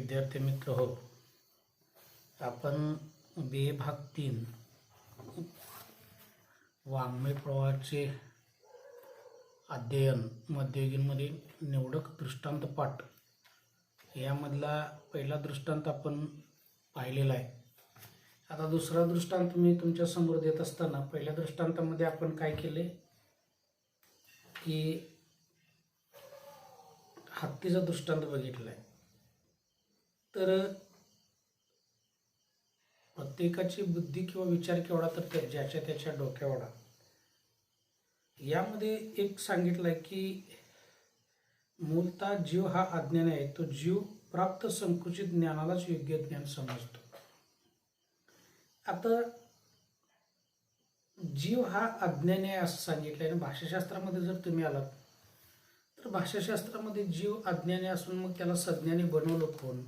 विद्यार्थी मित्र हो, आपण बी ए भाग 3 वाङ्मय प्रवाहाचे अध्ययन मध्ययुगीनमध्ये निवडक दृष्टांत पाठ यामधला पहिला दृष्टांत आपण पाहिलेला आहे. आता दुसरा दृष्टांत मी तुमच्या समोर देत असताना पहिल्या दृष्टांतामध्ये आपण काय केले की हत्तीचा दृष्टांत बघितला आहे. तर प्रत्येकाची बुद्धी किंवा विचार केवढा तर ज्याच्या त्याच्या डोक्यावडा. यामध्ये एक सांगितलं आहे की मूलतः जीव हा अज्ञान आहे. तो जीव प्राप्त संकुचित ज्ञानालाच योग्य ज्ञान समजतो. आता जीव हा अज्ञानी आहे असं सांगितलं आहे. आणि भाषाशास्त्रामध्ये जर तुम्ही आलात तर भाषाशास्त्रामध्ये जीव अज्ञानी असून मग त्याला सज्ञानी बनवलं कोण,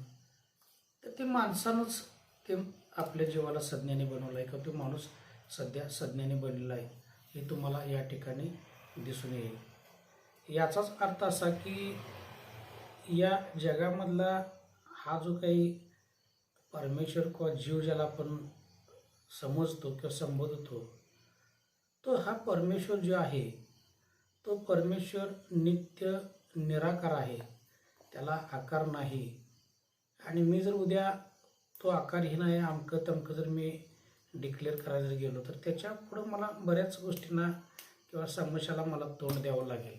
तर ते माणसानंच ते आपल्या जीवाला सज्ञानी बनवलं आहे. का तो माणूस सध्या सज्ञानी बनलेला आहे हे तुम्हाला या ठिकाणी दिसून येईल. याचाच अर्थ असा की या जगामधला हा जो काही परमेश्वर किंवा जीव ज्याला आपण समजतो किंवा संबोधतो, तो हा परमेश्वर जो आहे तो परमेश्वर नित्य निराकार आहे, त्याला आकार नाही. आणि मी जर उद्या तो आकारहीन आहे अमकं तमकं जर मी डिक्लेअर करायला जर गेलो तर त्याच्या पुढं मला बऱ्याच गोष्टींना किंवा समस्याला मला तोंड द्यावं लागेल.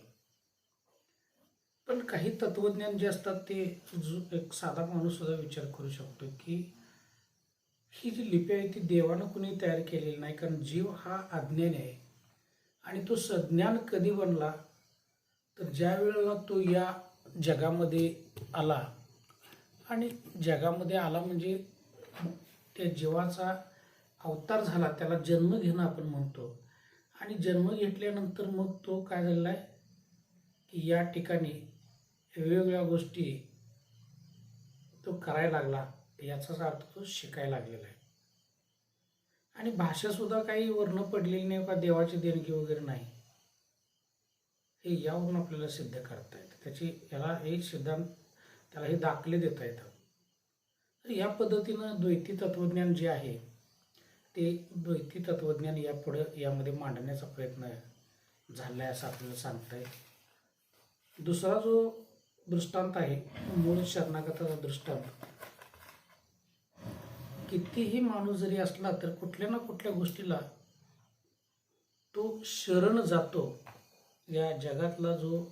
पण काही तत्त्वज्ञान जे असतात ते एक साधा माणूससुद्धा विचार करू शकतो की ही जी लिपी आहे ती देवानं कुणी तयार केलेली नाही. कारण जीव हा अज्ञानी आहे आणि तो सज्ञान कधी बनला तर ज्या वेळेला तो या जगामध्ये आला. आणि जगामध्ये आला म्हणजे त्या जीवाचा अवतार झाला, त्याला जन्म घेणं आपण म्हणतो. आणि जन्म घेतल्यानंतर मग तो काय झालेला आहे की या ठिकाणी वेगवेगळ्या गोष्टी तो करायला लागला. याचाच अर्थ तो शिकायला लागलेला आहे. आणि भाषासुद्धा काही वर्ण पडलेली नाही का देवाची देणगी वगैरे नाही, हे यावरून आपल्याला सिद्ध करता येतं. त्याची याला हे सिद्धांत त्याला हे दाखले देता येतात. तर या पद्धतीनं द्वैती तत्त्वज्ञान जे आहे ते द्वैती तत्त्वज्ञान यापुढं यामध्ये मांडण्याचा प्रयत्न झाला आहे असं आपल्याला सांगता येईल. दुसरा जो दृष्टांत आहे मूळ शरणागताचा दृष्टांत. कितीही माणूस जरी असला तर कुठल्या ना कुठल्या गोष्टीला तो शरण जातो. या जगातला जो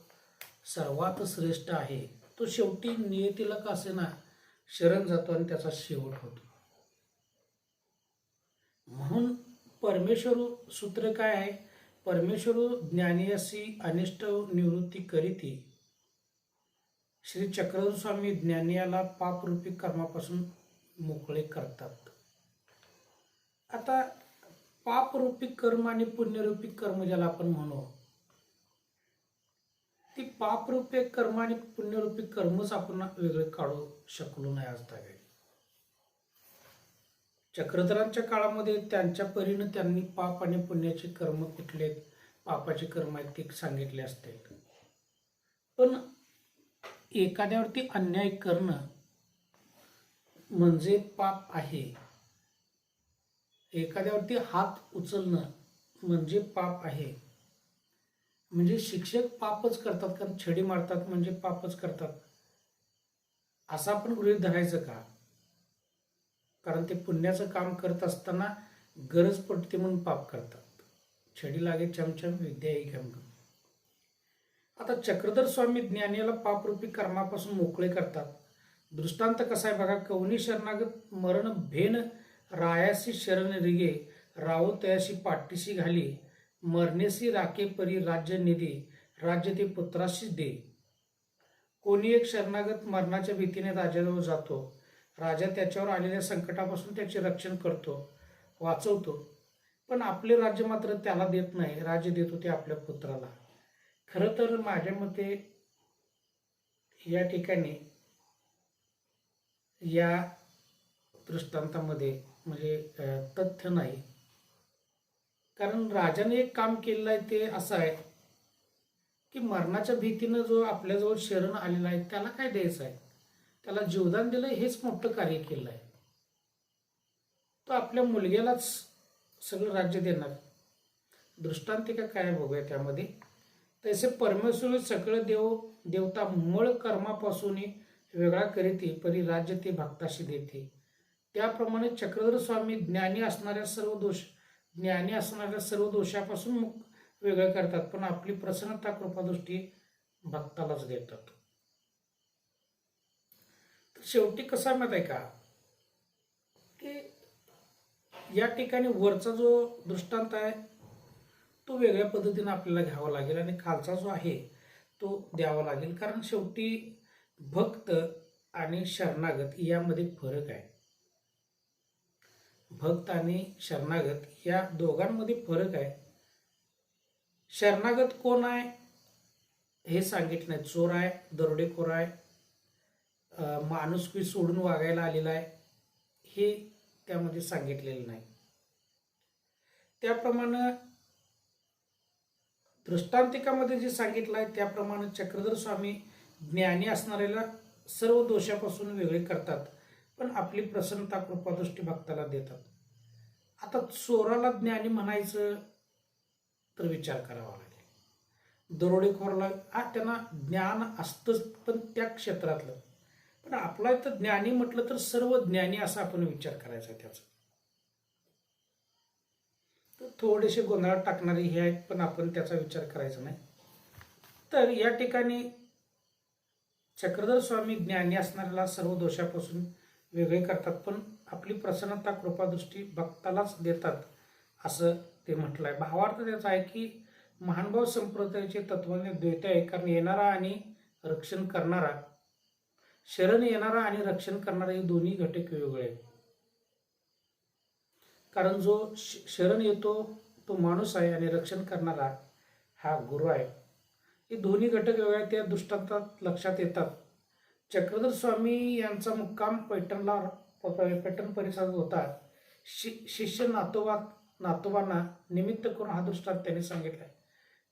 सर्वात श्रेष्ठ आहे तो शेवटी नियतीला का असेना शरण जातो आणि त्याचा शेवट होतो. म्हणून परमेश्वर सूत्र काय आहे, परमेश्वर ज्ञानियासी अनिष्ट निवृत्ती करीती. श्री चक्रधर स्वामी ज्ञानियाला पापरूपी कर्मापासून मोकळे करतात. आता पापरूपी कर्म आणि पुण्यरूपी कर्म ज्याला आपण म्हणू, ती पापरूपी कर्म आणि पुण्यरूपी कर्मच आपण वेगळे काढू शकलो नाही आज तागायला. चक्रधरांच्या काळामध्ये त्यांच्या परीनं त्यांनी पाप आणि पुण्याचे कर्म कुठले आहेत, पापाचे कर्म आहेत ते सांगितले असते. पण एखाद्यावरती अन्याय करणं म्हणजे पाप आहे, एखाद्यावरती हात उचलणं म्हणजे पाप आहे. म्हणजे शिक्षक पापच करतात कारण छडी मारतात म्हणजे पापच करतात असं आपण गृहीत धरायचं का? कारण ते पुण्याचं काम करत असताना गरज पडते म्हणून पाप करतात. छडी लागे चमचम विद्या ही गम. आता चक्रधर स्वामी ज्ञानीला पापरूपी कर्मापासून मोकळे करतात. दृष्टांत कसा आहे बघा. कवनी शरणागत मरण भेन रायासी शरण रिगे राहो तयाशी पाठीशी घाली. मरणेसी राखे परी राज्य निधी राज्य ते पुत्राशी दे. कोणी एक शरणागत मरणाच्या भीतीने राजाजवळ जातो. राजा त्याच्यावर आलेल्या संकटापासून त्याचे रक्षण करतो, वाचवतो. पण आपले राज्य मात्र त्याला देत नाही, राज्य देतो ते आपल्या पुत्राला. खरं तर माझ्या मते या ठिकाणी या दृष्टांतामध्ये म्हणजे तथ्य नाही. कारण राजाने एक काम केलेलं आहे ते असं आहे की मरणाच्या भीतीनं जो आपल्याजवळ शरण आलेला आहे त्याला काय द्यायचं आहे. त्याला जीवदान दिलं हेच मोठं कार्य केलं आहे. तो आपल्या मुलग्यालाच सगळं राज्य देणार. दृष्टांतिका काय बघूया त्यामध्ये. तसे परमेश्वर सकळ देवता मळ कर्मापासून वेगळा करीते, परी राज्य ते भक्ताशी देते. त्याप्रमाणे चक्रधर स्वामी ज्ञानी असणाऱ्या सर्व दोषापासून वेगळं करतात, पण आपली प्रसन्नता कृपादृष्टी भक्तालाच देतात. तर शेवटी कसा माहित आहे का, की या ठिकाणी वरचा जो दृष्टांत आहे तो वेगळ्या पद्धतीने आपल्याला घ्यावा लागेल आणि खालचा जो आहे तो द्यावा लागेल. कारण शेवटी भक्त आणि शरणागत यामध्ये फरक आहे. भक्त आणि शरणागत या दोघांमध्ये फरक आहे. शरणागत कोण आहे हे सांगितलं नाही. चोर आहे, दरोडेखोर आहे, माणुसकी सोडून वागायला आलेला आहे, हे त्यामध्ये सांगितलेलं नाही. त्याप्रमाणे दृष्टांतिकामध्ये जे सांगितलं आहे त्याप्रमाणे चक्रधर स्वामी ज्ञानी असणाऱ्याला सर्व दोषापासून वेगळे करतात, पण आपली प्रसन्नता कृपादृष्टी भक्ताला देतात. आता चोराला ज्ञानी म्हणायचं तर विचार करावा लागेल. दरोडेखोरला त्यांना ज्ञान असतंच, पण त्या क्षेत्रातलं. पण आपला इथं ज्ञानी म्हटलं तर सर्व ज्ञानी असा आपण विचार करायचा त्याचा. तर थोडेसे गोंधळात टाकणारे हे आहेत, पण आपण त्याचा विचार करायचा नाही. तर या ठिकाणी चक्रधर स्वामी ज्ञानी असणाऱ्याला सर्व दोषापासून वेगळे करतात, पण आपली प्रसन्नता कृपादृष्टी भक्तालाच देतात असं ते म्हटलं आहे. भावार्थ त्याचा आहे की महानुभाव संप्रदायाचे तत्वज्ञ द्वैत आहे. कारण येणारा आणि रक्षण करणारा, शरण येणारा आणि रक्षण करणारा हे दोन्ही घटक वेगळे आहेत. कारण जो शरण येतो तो माणूस आहे आणि रक्षण करणारा हा गुरु आहे. हे दोन्ही घटक वेगळे त्या दृष्टांतात लक्षात येतात. चक्रधर स्वामी यांचा मुक्काम पैठण परिसरात होता. शिष्य नातोबांना निमित्त करून हा दृष्टांत त्यांनी सांगितला.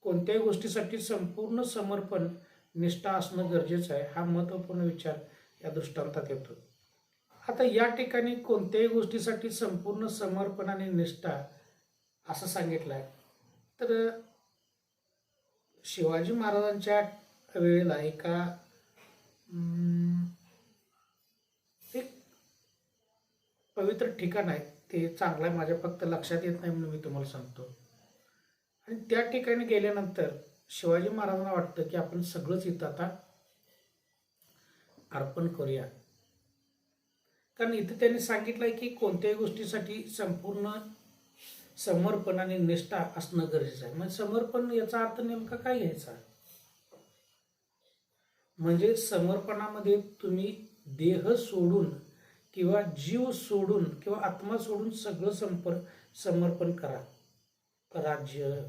कोणत्याही गोष्टीसाठी संपूर्ण समर्पण निष्ठा असणं गरजेचं आहे, हा महत्त्वपूर्ण विचार या दृष्टांतात येतो. आता या ठिकाणी कोणत्याही गोष्टीसाठी संपूर्ण समर्पण आणि निष्ठा असं सांगितलं आहे. तर शिवाजी महाराजांच्या वेळेला एक पवित्र ठिकाण आहे, ते चांगलं आहे, माझ्या फक्त लक्षात येत नाही म्हणून मी तुम्हाला सांगतो. आणि त्या ठिकाणी गेल्यानंतर शिवाजी महाराजांना वाटतं की आपण सगळंच इथं आता अर्पण करूया. कारण इथं त्यांनी सांगितलंय की कोणत्याही गोष्टीसाठी संपूर्ण समर्पण आणि निष्ठा असणं गरजेचं आहे. म्हणजे समर्पण याचा अर्थ नेमका काय घ्यायचा, म्हणजे समर्पणामध्ये तुम्ही देह सोडून किंवा जीव सोडून किंवा आत्मा सोडून सगळं समर्पण करा. राज्य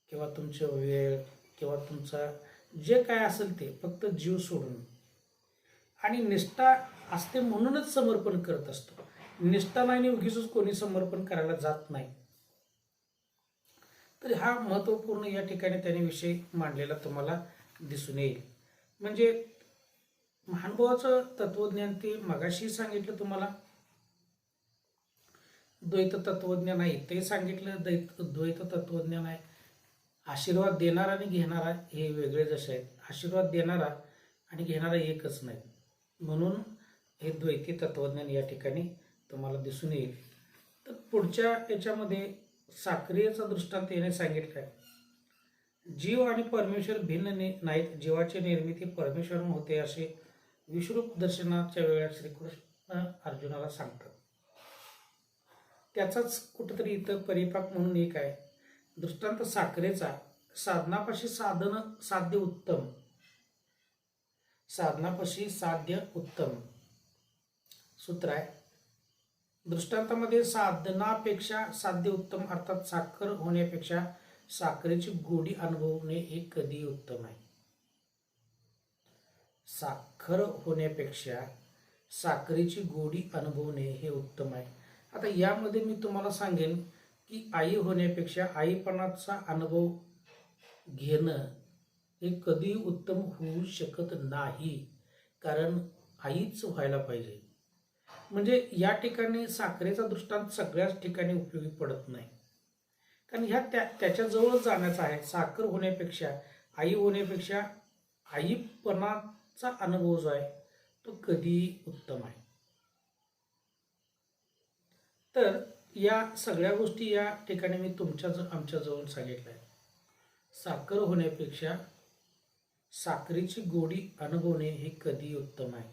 किंवा तुमचं वेळ किंवा तुमचा जे काय असेल ते फक्त जीव सोडून. आणि निष्ठा असते म्हणूनच समर्पण करत असतो. निष्ठा नाही उगीच कोणी समर्पण करायला जात नाही. तर हा महत्त्वपूर्ण या ठिकाणी त्याने विषय मांडलेला तुम्हाला दिसून येईल. म्हणजे महानुभावाचं तत्वज्ञान ते मगाशी सांगितलं तुम्हाला, द्वैत तत्वज्ञान आहे ते सांगितलं, द्वैत तत्वज्ञान आहे. आशीर्वाद देणारा आणि घेणारा हे वेगळे जसे आहेत, आशीर्वाद देणारा आणि घेणारा एकच नाही, म्हणून हे द्वैती तत्वज्ञान या ठिकाणी तुम्हाला दिसून येईल. तर पुढच्या याच्यामध्ये साक्रियचा दृष्टांत याने सांगितलं आहे. जीव आणि परमेश्वर भिन्न नाहीत, जीवाची निर्मिती परमेश्वरून होते असे विश्वरूप दर्शनाच्या वेळेला श्रीकृष्ण अर्जुनाला सांगतात. त्याचाच कुठेतरी इथं परिपाक म्हणून एक आहे दृष्टांत साखरेचा. साधनापाशी साध्य उत्तम सूत्र आहे. दृष्टांतामध्ये साधनापेक्षा साध्य उत्तम, अर्थात साखर होण्यापेक्षा साखरेची गोडी अनुभवणे हे कधी उत्तम आहे. साखर होण्यापेक्षा साखरेची गोडी अनुभवणे हे उत्तम आहे. आता यामध्ये मी तुम्हाला सांगेन की आई होण्यापेक्षा आईपणाचा अनुभव घेणं हे कधी उत्तम होऊ शकत नाही. कारण आईच व्हायला पाहिजे. म्हणजे या ठिकाणी साखरेचा दृष्टांत सगळ्याच ठिकाणी उपयोगी पडत नाही, कारण ह्या त्याच्याजवळ जाण्याचा आहे. साखर होण्यापेक्षा, आई होण्यापेक्षा आईपणाचा अनुभव जो आहे तो कधीही उत्तम आहे. तर या सगळ्या गोष्टी या ठिकाणी मी आमच्याजवळ सांगितल्या आहेत. साखर होण्यापेक्षा साखरेची गोडी अनुभवणे हे कधी उत्तम आहे.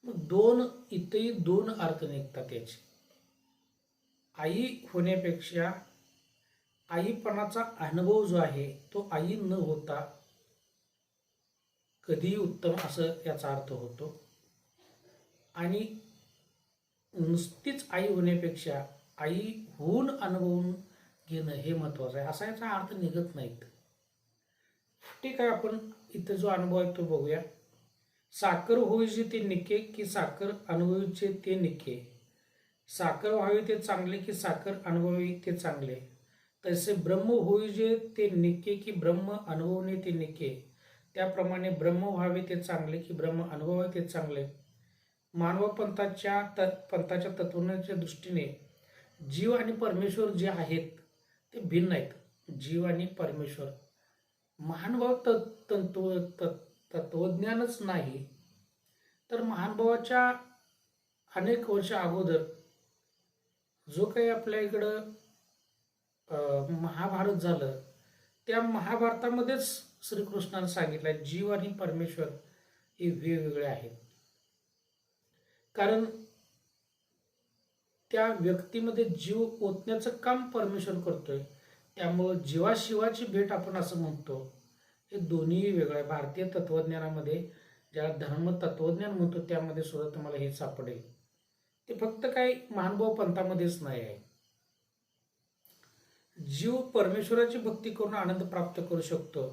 मग इथेही दोन अर्थ निघतात याचे. आई होण्यापेक्षा आईपणाचा अनुभव जो आहे तो आई न होता कधीही उत्तम, असं याचा अर्थ होतो. आणि नुसतीच आई होण्यापेक्षा आई होऊन अनुभवून घेणं हे महत्त्वाचं आहे, असा याचा अर्थ निघत नाहीत. ठीक आहे, आपण इथं जो अनुभव आहे तो बघूया. साखर होईचे ते निके की साखर अनुभवीचे ते निके. साखर व्हावी ते चांगले की साखर अनुभवी ते चांगले. तसे ब्रह्म होईजे ते निके की ब्रह्म अनुभवणे ते निके. त्याप्रमाणे ब्रह्म व्हावे ते चांगले की ब्रह्म अनुभवावे ते चांगले. मानव पंथाच्या तत्वज्ञानाच्या दृष्टीने जीव आणि परमेश्वर जे आहेत ते भिन्न आहेत. जीव आणि परमेश्वर महानुभाव तत्वज्ञानच नाही, तर महानुभावाच्या अनेक वर्ष अगोदर जो काही आपल्या इकडं महाभारत झालं, त्या महाभारतामध्येच श्रीकृष्णानं सांगितलं जीव आणि परमेश्वर हे वेगवेगळे आहेत. कारण त्या व्यक्तीमध्ये जीव ओतण्याचं काम परमेश्वर करतोय, त्यामुळं जीवाशिवाची भेट आपण असं म्हणतो. हे दोन्ही वेगळं आहे. भारतीय तत्वज्ञानामध्ये ज्याला धर्म तत्वज्ञान म्हणतो त्यामध्ये सुद्धा तुम्हाला हे सापडेल. ते फक्त काही महानुभाव पंथामध्येच नाही आहे. जीव परमेश्वराची भक्ती करून आनंद प्राप्त करू शकतो.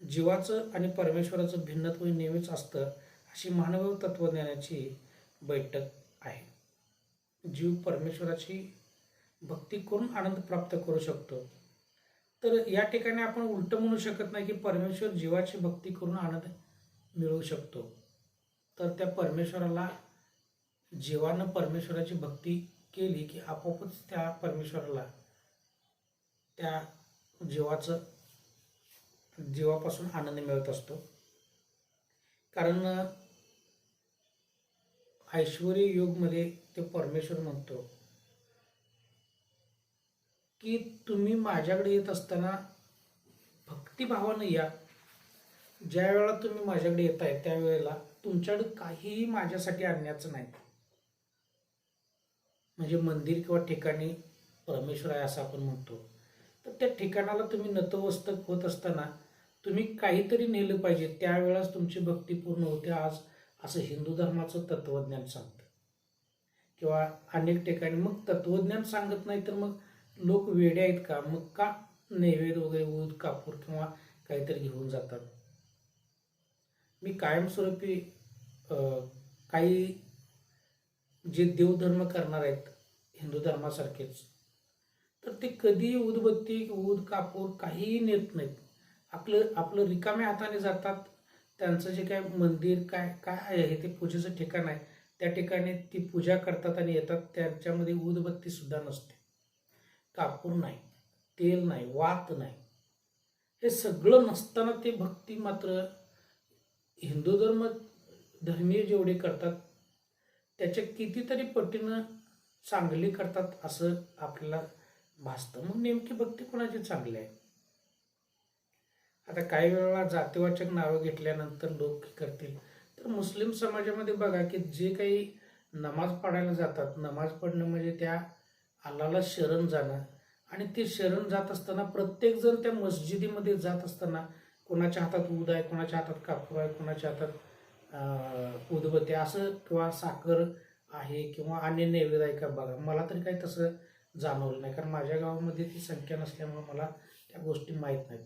जीवाचं आणि परमेश्वराचं भिन्नत्व नेहमीच असतं, अशी महानुभाव तत्वज्ञानाची बैठक आहे. जीव परमेश्वराची भक्ती करून आनंद प्राप्त करू शकतो. तर या ठिकाणी आपण उलट म्हणू शकत नाही की परमेश्वर जीवाची भक्ती करून आनंद मिळवू शकतो. तर त्या परमेश्वराला, जीवानं परमेश्वराची भक्ती केली की आपोआपच त्या परमेश्वराला त्या जीवापासून आनंद मिळत असतो. कारण ऐश्वर्य योगमध्ये ते परमेश्वर म्हणतो की तुम्ही माझ्याकडे येत असताना भक्तिभावानं या. ज्या वेळेला तुम्ही माझ्याकडे येताय त्यावेळेला तुमच्याकडे काहीही माझ्यासाठी आणण्याचं नाही. म्हणजे मंदिर किंवा ठिकाणी परमेश्वर आहे असं आपण म्हणतो, तर त्या ठिकाणाला तुम्ही नतमस्तक होत असताना तुम्ही काहीतरी नेलं पाहिजे, त्यावेळेस तुमची भक्ती पूर्ण होते. आज असं हिंदू धर्माचं तत्वज्ञान सांगतं. किंवा अनेक ठिकाणी मग तत्वज्ञान सांगत नाही तर मग लोक वेडे आहेत का, मग का नैवेद्य वगैरे ऊद कापूर किंवा काहीतरी घेऊन जातात. मी कायमस्वरूपी काही जे देवधर्म करणार आहेत हिंदू धर्मासारखेच, तर ते कधी उदबत्ती ऊद कापूर काहीही नेत नाहीत. आपलं रिकाम्या हाताने जातात. त्यांचं जे काय मंदिर काय काय आहे ते पूजेचं ठिकाण आहे, त्या ठिकाणी ती पूजा करतात आणि येतात. त्याच्यामध्ये उदबत्ती सुद्धा नसते, कापूर नाही, तेल नाही, वात नाही. हे सगळं नसताना ते भक्ती मात्र हिंदू धर्मीय जेवढे करतात त्याच्या कितीतरी पटीनं चांगली करतात असं आपल्याला भासतं. मग नेमकी भक्ती कोणाची चांगली आहे? आता काही वेळेला जातीवाचक नावं घेतल्यानंतर लोक करतील. तर मुस्लिम समाजामध्ये बघा की जे काही नमाज पडायला जातात, नमाज पडणं म्हणजे त्या अल्लाला शरण जाणं. आणि ते शरण जात असताना प्रत्येकजण त्या मस्जिदीमध्ये जात असताना कोणाच्या हातात ऊद आहे, कोणाच्या हातात कापूर आहे, कोणाच्या हातात उदबत्ती असं किंवा साखर आहे किंवा अन्य नैवेद्य आहे का बघा. मला तरी काही तसं जाणवलं नाही, कारण माझ्या गावामध्ये ती संख्या नसल्यामुळे मला त्या गोष्टी माहीत नाहीत.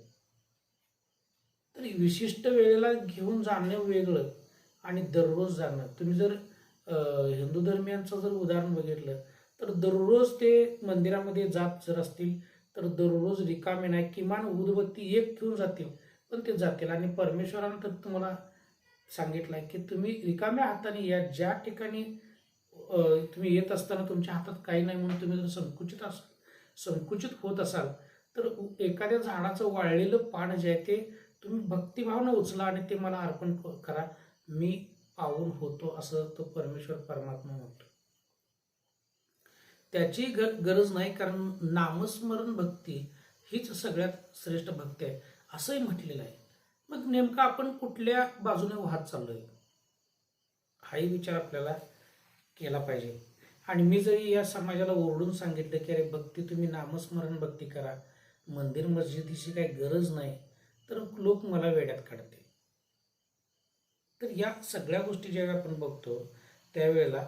तर विशिष्ट वेळेला घेऊन जाणं वेगळं आणि दररोज जाणं. तुम्ही जर हिंदू धर्मियांचं जर उदाहरण बघितलं तर दररोज ते मंदिरामध्ये जात जर असतील तर दररोज रिकामे नाही, किमान उदबत्ती एक घेऊन जातील पण ते जातील. आणि परमेश्वरानं तर तुम्हाला सांगितलंय की तुम्ही रिकाम्या हाताने या, ज्या ठिकाणी तुम्ही येत असताना तुमच्या हातात काही नाही म्हणून तुम्ही जर संकुचित होत असाल, तर एखाद्या झाडाचं वाळलेलं पान जे आहे ते तुम्ही भक्तिभावनं उचला आणि ते मला अर्पण करा, मी पावन होतो, असं तो परमेश्वर परमात्मा म्हणतो. त्याची गरज नाही, कारण नामस्मरण भक्ती हीच सगळ्यात श्रेष्ठ भक्ती आहे असंही म्हटलेलं आहे. मग नेमकं आपण कुठल्या बाजूने वाहत चाललोय हाही विचार आपल्याला केला पाहिजे. आणि मी जरी या समाजाला ओरडून सांगितलं की अरे भक्ती तुम्ही नामस्मरण भक्ती करा, मंदिर मस्जिदीची काही गरज नाही, तर लोक मला वेड्यात काढते. तर या सगळ्या गोष्टी जेव्हा आपण बघतो त्यावेळेला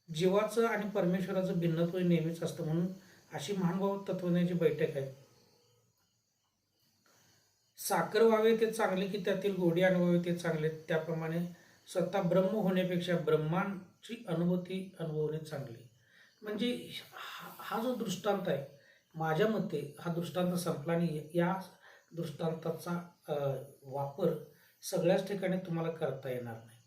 जीवाचं आणि परमेश्वराचं भिन्नत्व नेहमीच असतं. म्हणून अशी महानुभाव तत्वज्ञाची बैठक आहे. साखर व्हावे ते चांगले की त्यातील गोडी अनुभवावे ते चांगले, त्याप्रमाणे स्वतः ब्रह्म होण्यापेक्षा ब्रह्मांची अनुभूती अनुभवणे चांगले. म्हणजे हा जो दृष्टांत आहे, माझ्या मते हा दृष्टांत संपला आणि या दृष्टांताचा वापर सगळ्याच ठिकाणी तुम्हाला करता येणार नाही.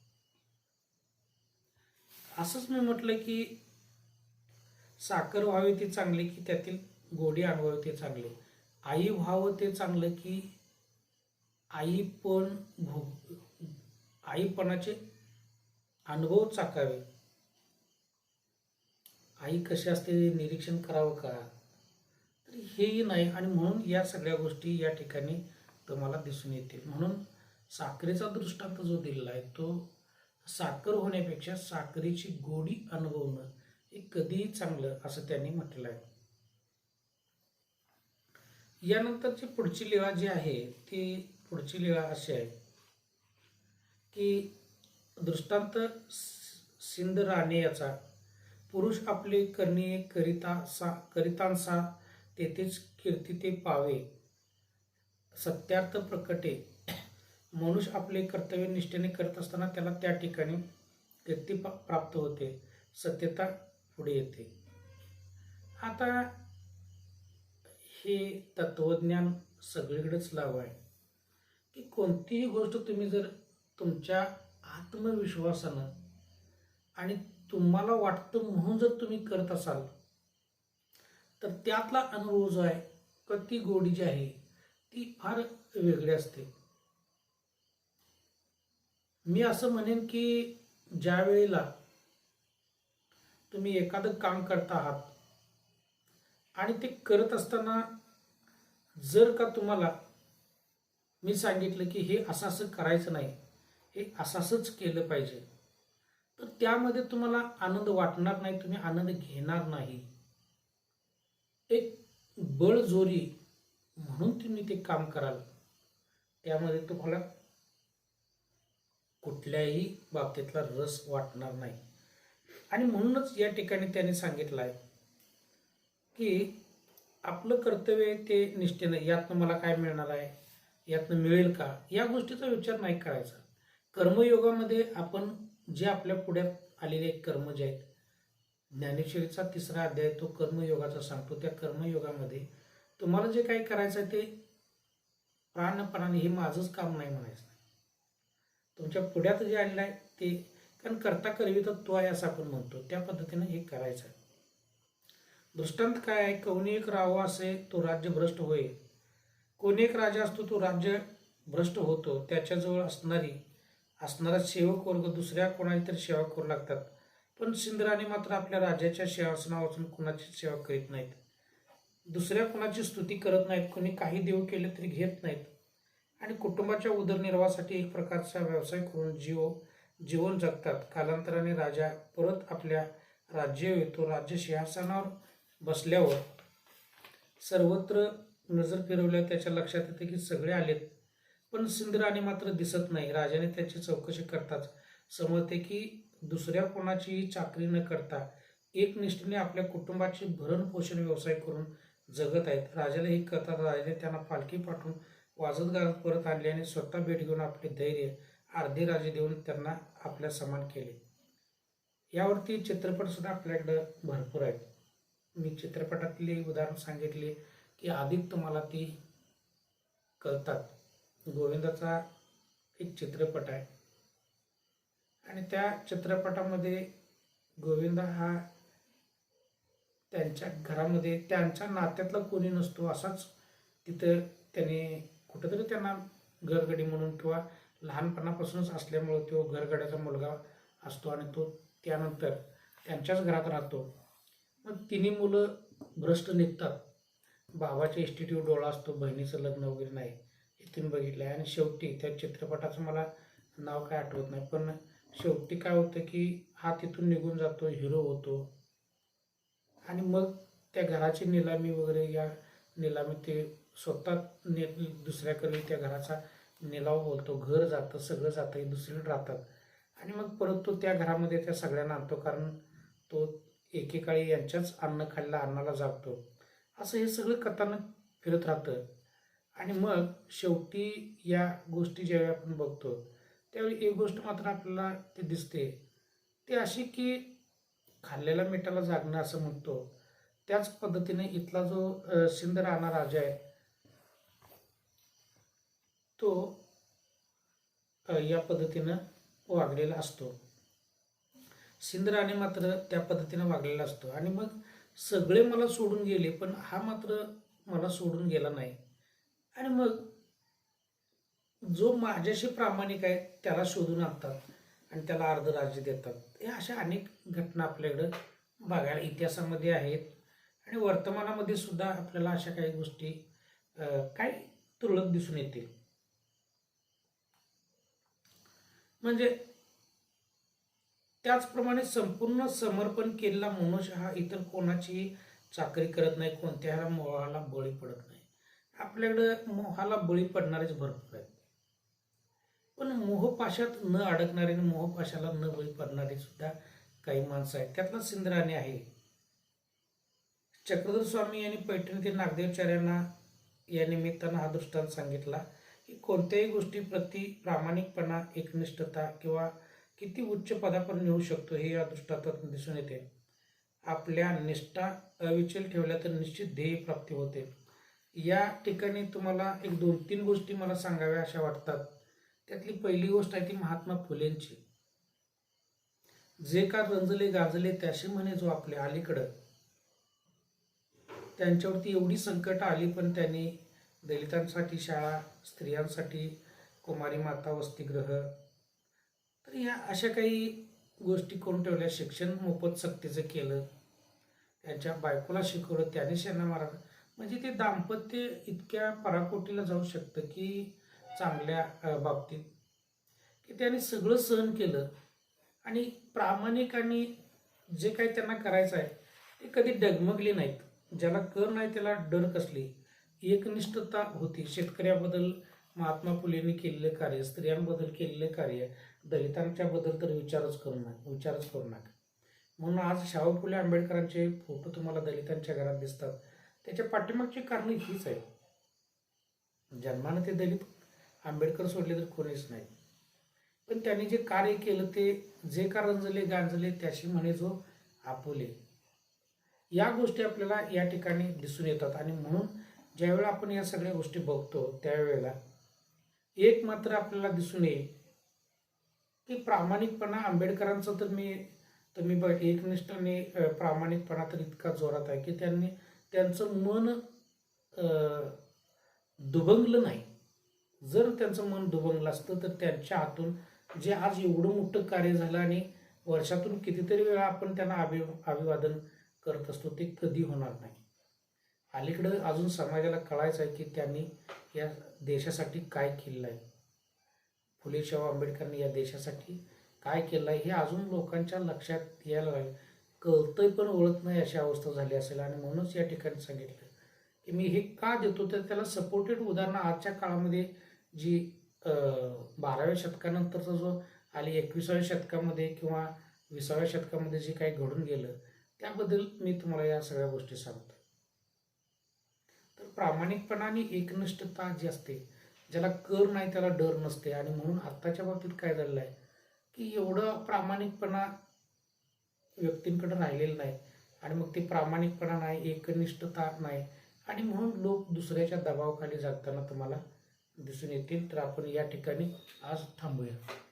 असंच मी म्हटलं की साखर व्हावी ते चांगले की त्यातील गोडी अनुभवावी ते चांगले, आई व्हावं ते चांगलं की आईपणाचे अनुभव चाकावे, आई कशी असते निरीक्षण करावं का, तर हेही नाही. आणि म्हणून या सगळ्या गोष्टी या ठिकाणी तुम्हाला दिसून येतील. म्हणून साखरेचा दृष्टांत जो दिलेला आहे तो साखर होण्यापेक्षा साखरेची गोडी अनुभवणं हे कधीही चांगलं असं त्यांनी म्हटलं आहे. यानंतरची पुढची लीळा जी आहे ती पुढची लीळा अशी आहे की दृष्टांत सिंध राणे याचा, पुरुष आपले करणे करितांसा तेथेच कीर्ती ते पावे, सत्यार्थ प्रकटे. मनुष्य आपले कर्तव्य निष्ठेने करत असताना त्याला त्या ठिकाणी कीर्ती प्राप्त होते, सत्यता पुढे येते. आता हे तत्वज्ञान सगळीकडेच लागू आहे की कोणतीही गोष्ट तुम्ही जर तुमच्या आत्मविश्वासानं आणि तुम्हाला वाटतं म्हणून जर तुम्ही करत असाल तर त्यातला अनुभव जो आहे किंवा ती गोडी जी आहे ती फार वेगळी असते. मी असं म्हणेन की ज्या वेळेला तुम्ही एखादं काम करत आहात आणि ते करत असताना जर का तुम्हाला मी सांगितलं की हे असं असं करायचं नाही, हे असं असंच केलं पाहिजे, तर त्यामध्ये तुम्हाला आनंद वाटणार नाही, तुम्ही आनंद घेणार नाही. एक बळजोरी म्हणून तुम्ही ते काम कराल, त्यामध्ये तुम्हाला कुठल्याही बाबतीतला रस वाटणार नाही. आणि म्हणूनच या ठिकाणी त्यांनी सांगितलं आहे की आपलं कर्तव्य आहे ते निष्ठेनं, यातनं मला काय मिळणार आहे, यातनं मिळेल का, या गोष्टीचा विचार नाही करायचा. कर्मयोगामध्ये आपण जे आपल्या पुढ्यात आलेले कर्म जे आहेत, ज्ञानेश्वरीचा 3रा अध्याय तो कर्मयोगाचा सांगतो. त्या कर्मयोगामध्ये तुम्हाला जे काही करायचं आहे ते प्राणपणाने हे माझंच काम नाही म्हणायचं. तुमच्या पुढ्यात जे आलेलं आहे ते, कारण करता करवी तर तो आहे असं आपण म्हणतो, त्या पद्धतीनं हे करायचं आहे. दृष्टांत काय आहे, कोणी एक राहावा असे तो राज्य भ्रष्ट होय. कोणी एक राजा असतो तो राज्य भ्रष्ट होतो, त्याच्याजवळ असणारा सेवक वर्ग दुसऱ्या कोणाची तरी सेवा करू लागतात. पण सिंधराणी मात्र आपल्या राजाच्या सेवासना वाचून कोणाची सेवा करीत नाहीत, दुसऱ्या कोणाची स्तुती करत नाहीत, कोणी काही देव केले तरी घेत नाहीत आणि कुटुंबाच्या उदरनिर्वाहासाठी एक प्रकारचा व्यवसाय करून जीवन जगतात. कालांतराने राजा परत आपल्या राज्य येतो. राज्य सिंहासनावर बसल्यावर सर्वत्र नजर फिरवल्यावर त्याच्या लक्षात येते की सगळे आलेत पण सिंधराणी मात्र दिसत नाही. राजाने त्याची चौकशी करताच समजते की दुसऱ्या कोणाचीही चाकरी न करता एकनिष्ठेने आपल्या कुटुंबाची भरण पोषण व्यवसाय करून जगत आहेत. राजाला ही कथा राजाने त्यांना पालखी पाठवून वाजत गाजत परत आणले आणि स्वतः भेट घेऊन आपले धैर्य अर्धे राजे देऊन त्यांना आपल्या समान केले. यावरती चित्रपट सुद्धा आपल्याकडं भरपूर आहेत. मी चित्रपटातली उदाहरण सांगितले की अधिक तुम्हाला ती कळतात. गोविंदाचा एक चित्रपट आहे आणि त्या चित्रपटामध्ये गोविंदा हा त्यांच्या घरामध्ये त्यांच्या नात्यातला कोणी नसतो असाच तिथं त्याने कुठंतरी त्यांना घरगडी म्हणून किंवा लहानपणापासूनच असल्यामुळं तो घरगड्याचा मुलगा असतो आणि तो त्यानंतर त्यांच्याच घरात राहतो. मग तिन्ही मुलं भ्रष्ट निघतात. भावाच्या इन्स्टिट्यूट डोळा असतो, बहिणीचं लग्न वगैरे नाही, इथून बघितलं आहे. आणि शेवटी त्या चित्रपटाचं मला नाव काय आठवत नाही, पण शेवटी काय होतं की हा तिथून निघून जातो, हिरो होतो आणि मग त्या घराची निलामी वगैरे या निलामी ते स्वतः दुसऱ्याकडे त्या घराचा निलाव बोलतो, घर जातं, सगळं जातं, हे दुसरीकडे राहतात आणि मग परत तो त्या घरामध्ये त्या सगळ्यांना आणतो, कारण तो एकेकाळी यांच्याच अन्न खाल्ला अन्नाला जागतो. असं हे सगळं कथानक फिरत राहतं आणि मग शेवटी या गोष्टी ज्यावेळी आपण बघतो त्यावेळी एक गोष्ट मात्र आपल्याला ते दिसते, ती अशी की खाल्लेल्या मिठाला जागणं असं म्हणतो. त्याच पद्धतीने इथला जो सिंदराणा राजा आहे तो या पद्धतीनं वागलेला असतो. सिंदराणे मात्र त्या पद्धतीनं वागलेला असतो आणि मग सगळे मला सोडून गेले पण हा मात्र मला सोडून गेला नाही. आणि मग जो माझ्याशी प्रामाणिक आहे त्याला शोधून आणतात आणि त्याला अर्ध राज्य देतात. या अशा अनेक घटना आपल्याकडं बघायला इतिहासामध्ये आहेत आणि वर्तमानामध्ये सुद्धा आपल्याला अशा काही गोष्टी काही तुरळक दिसून येतील. म्हणजे त्याचप्रमाणे संपूर्ण समर्पण केलेला मनुष्य हा इतर कोणाची चाकरी करत नाही, कोणत्याही मोहाला बळी पडत नाही. आपल्याकडं मोहाला बळी पडणारेच भरपूर आहेत, पण मोहपाशात न अडकणारे आणि मोहपाशाला न बळी पडणारे सुद्धा काही माणसं आहेत. त्यातला सिंदराणे आहे. चक्रधर स्वामी यांनी पैठण ते नागदेवचार्यांना या निमित्तानं हा दृष्टांत सांगितला की कोणत्याही गोष्टीप्रती प्रामाणिकपणा, एकनिष्ठता किंवा किती उच्च पदापर्यंत नेऊ शकतो हे या दृष्टांतात दिसून येते. आपल्या निष्ठा अविचल ठेवल्या तर निश्चित ध्येय प्राप्ती होते. या ठिकाणी तुम्हाला एक 2-3 गोष्टी मला सांगाव्या अशा वाटतात. त्यातली पहिली गोष्ट आहे ती महात्मा फुलेंची. जे का रंजले गाजले त्याशी म्हणे जो आपल्या अलीकडं. त्यांच्यावरती एवढी संकट आली पण त्यांनी दलितांसाठी शाळा, स्त्रियांसाठी कुमारी माता वसतिगृह, तर या अशा काही गोष्टी करून ठेवल्या. शिक्षण मोफत सक्तीचं केलं, त्यांच्या बायकोला शिकवलं, त्याने शेणा मारा. म्हणजे ते दाम्पत्य इतक्या पराकोटीला जाऊ शकतं की चांगल्या बाबतीत की त्याने सगळं सहन केलं आणि प्रामाणिक आणि जे काही त्यांना करायचं आहे ते कधी डगमगले नाहीत. ज्याला कर नाही त्याला डर कसली, एकनिष्ठता होती. शेतकऱ्याबद्दल महात्मा फुलेंनी केलेलं कार्य, स्त्रियांबद्दल केलेलं कार्य, दलितांच्याबद्दल तर विचारच करू नका. म्हणून आज शाहू फुले आंबेडकरांचे फोटो तुम्हाला दलितांच्या घरात दिसतात. त्याच्या पाठीमागची कारण हीच आहे. जन्मानं ते दलित, आंबेडकर सोडले तर कोणीच नाही, पण त्यांनी जे कार्य केलं ते जे का रंजले गांजले त्याशी म्हणे जो आपुले. या गोष्टी आपल्याला या ठिकाणी दिसून येतात आणि म्हणून ज्यावेळेला आपण या सगळ्या गोष्टी बघतो त्यावेळेला एक मात्र आपल्याला दिसून येईल की प्रामाणिकपणा आंबेडकरांचं तर तुम्ही बघ, एकनिष्ठाने प्रामाणिकपणा तर इतका जोरात आहे की त्यांचं मन दुभंगलं नाही. जर त्यांचं मन दुभंगलं असतं तर त्यांच्या हातून जे आज एवढं मोठं कार्य झालं आणि वर्षातून कितीतरी वेळा आपण त्यांना अभिवादन करत असतो ते कधी होणार नाही. अलीकडं अजून समाजाला कळायचं आहे की त्यांनी या देशासाठी काय केलेलं आहे. फुले शाहू आंबेडकरांनी या देशासाठी काय केलं आहे हे अजून लोकांच्या लक्षात यायला लागलं. कळतंय पण ओळख नाही अशी अवस्था झाली असेल आणि म्हणूनच या ठिकाणी सांगितलं की मी हे का देतो तर त्याला सपोर्टेड उदाहरणं आजच्या काळामध्ये जी 12व्या शतकानंतरचा जो आली 21व्या शतकामध्ये किंवा 20व्या शतकामध्ये जे काही घडून गेलं त्याबद्दल मी तुम्हाला या सगळ्या गोष्टी सांगतो. तर प्रामाणिकपणा आणि एकनिष्ठता जी असते, ज्याला कर नाही त्याला डर नसते. आणि म्हणून आत्ताच्या बाबतीत काय झालेलं आहे की एवढं प्रामाणिकपणा व्यक्तींकडे राहिलेलं नाही आणि मग ते प्रामाणिकपणा नाही, एकनिष्ठता नाही आणि म्हणून लोक दुसऱ्याच्या दबावाखाली जगताना तुम्हाला दिसून येतील. तर आपण या ठिकाणी आज थांबूया.